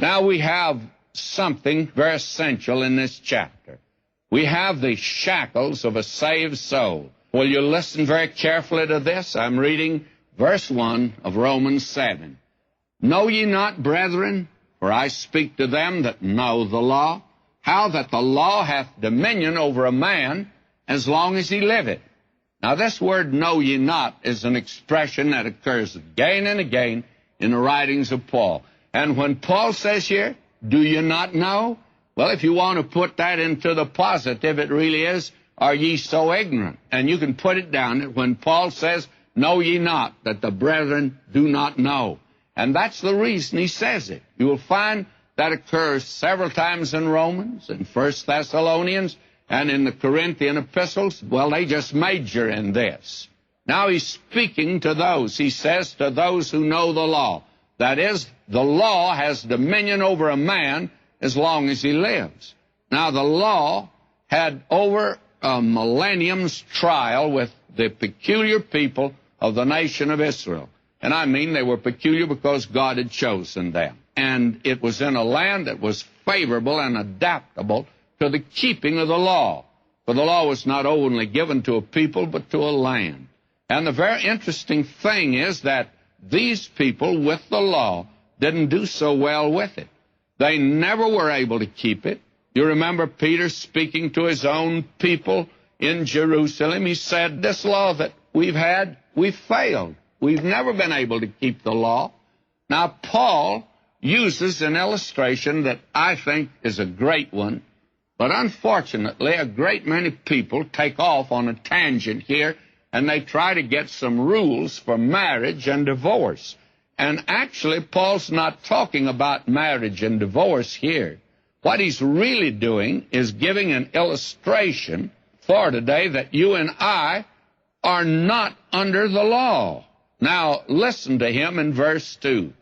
Now we have something very essential in this chapter. We have the shackles of a saved soul. Will you listen very carefully to this? I'm reading verse 1 of Romans 7. Know ye not, brethren, for I speak to them that know the law, how that the law hath dominion over a man as long as he liveth. Now this word know ye not is an expression that occurs again and again in the writings of Paul. And when Paul says here, do you not know? Well, if you want to put that into the positive, it really is, are ye so ignorant? And you can put it down that when Paul says, know ye not, that the brethren do not know. And that's the reason he says it. You will find that occurs several times in Romans, in 1 Thessalonians, and in the Corinthian epistles. Well, they just major in this. Now he's speaking to those. He says to those who know the law. That is, the law has dominion over a man as long as he lives. Now, the law had over a millennium's trial with the peculiar people of the nation of Israel. And I mean they were peculiar because God had chosen them. And it was in a land that was favorable and adaptable to the keeping of the law. For the law was not only given to a people, but to a land. And the very interesting thing is that these people with the law didn't do so well with it. They never were able to keep it. You remember Peter speaking to his own people in Jerusalem. He said, this law that we've had, we've failed. We've never been able to keep the law. Now, Paul uses an illustration that I think is a great one, but unfortunately, a great many people take off on a tangent here, and they try to get some rules for marriage and divorce. And actually, Paul's not talking about marriage and divorce here. What he's really doing is giving an illustration for today that you and I are not under the law. Now, listen to him in verse 2.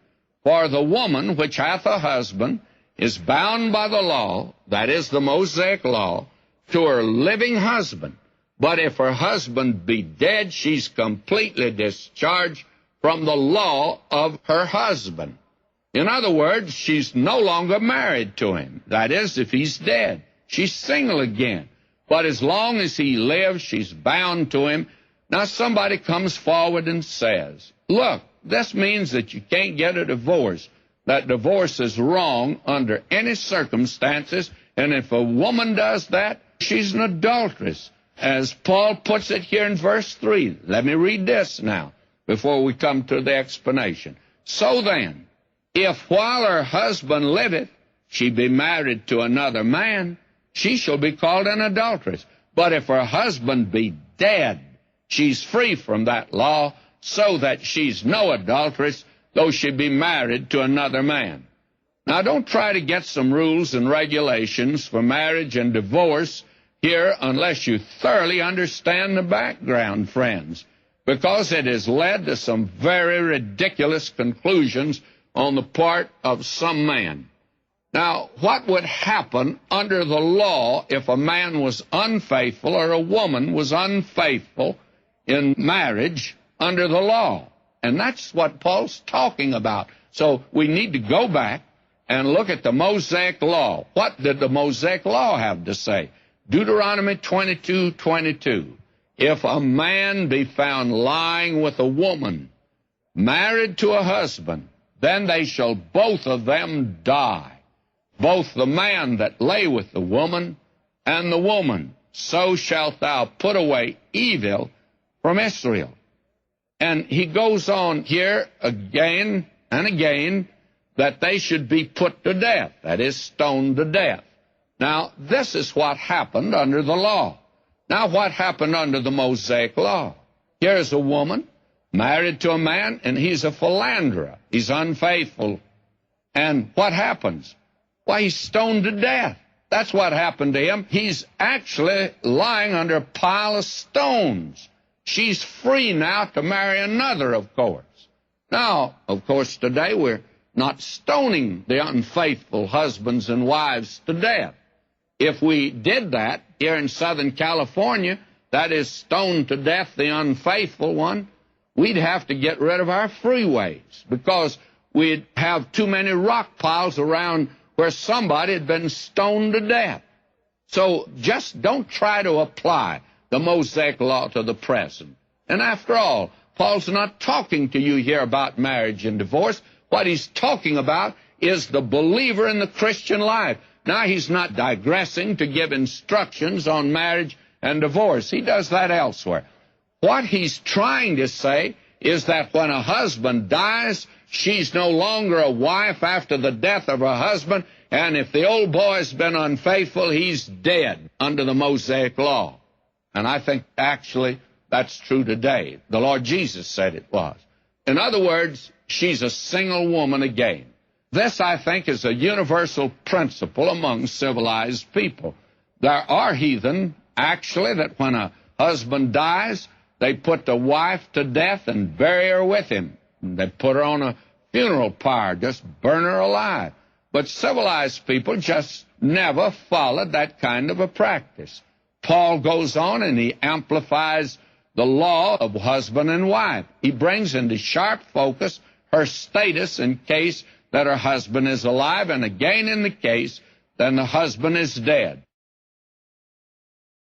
For the woman which hath a husband is bound by the law, that is the Mosaic law, to her living husband. But if her husband be dead, she's completely discharged from the law of her husband. In other words, she's no longer married to him. That is, if he's dead. She's single again. But as long as he lives, she's bound to him. Now somebody comes forward and says, look, this means that you can't get a divorce. That divorce is wrong under any circumstances, and if a woman does that, she's an adulteress. As Paul puts it here in verse 3. Let me read this now before we come to the explanation. So then, if while her husband liveth, she be married to another man, she shall be called an adulteress. But if her husband be dead, she's free from that law, so that she's no adulteress, though she be married to another man. Now, don't try to get some rules and regulations for marriage and divorce here unless you thoroughly understand the background, friends, because it has led to some very ridiculous conclusions on the part of some men. Now, what would happen under the law if a man was unfaithful or a woman was unfaithful in marriage under the law? And that's what Paul's talking about. So we need to go back and look at the Mosaic law. What did the Mosaic law have to say? Deuteronomy 22:22. If a man be found lying with a woman, married to a husband, then they shall both of them die, both the man that lay with the woman and the woman. So shalt thou put away evil from Israel. And he goes on here again and again that they should be put to death, that is, stoned to death. Now, this is what happened under the law. Now, what happened under the Mosaic law? Here's a woman married to a man, and he's a philanderer. He's unfaithful. And what happens? Why, he's stoned to death. That's what happened to him. He's actually lying under a pile of stones. She's free now to marry another, of course. Now, of course, today we're not stoning the unfaithful husbands and wives to death. If we did that here in Southern California, that is, stoned to death the unfaithful one, we'd have to get rid of our freeways, because we'd have too many rock piles around where somebody had been stoned to death. So just don't try to apply the Mosaic law to the present. And after all, Paul's not talking to you here about marriage and divorce. What he's talking about is the believer in the Christian life. Now, he's not digressing to give instructions on marriage and divorce. He does that elsewhere. What he's trying to say is that when a husband dies, she's no longer a wife after the death of her husband, and if the old boy's been unfaithful, he's dead under the Mosaic law. And I think actually that's true today. The Lord Jesus said it was. In other words, she's a single woman again. This, I think, is a universal principle among civilized people. There are heathen, actually, that when a husband dies, they put the wife to death and bury her with him. They put her on a funeral pyre, just burn her alive. But civilized people just never followed that kind of a practice. Paul goes on and he amplifies the law of husband and wife. He brings into sharp focus her status in case that her husband is alive, and again in the case that the husband is dead.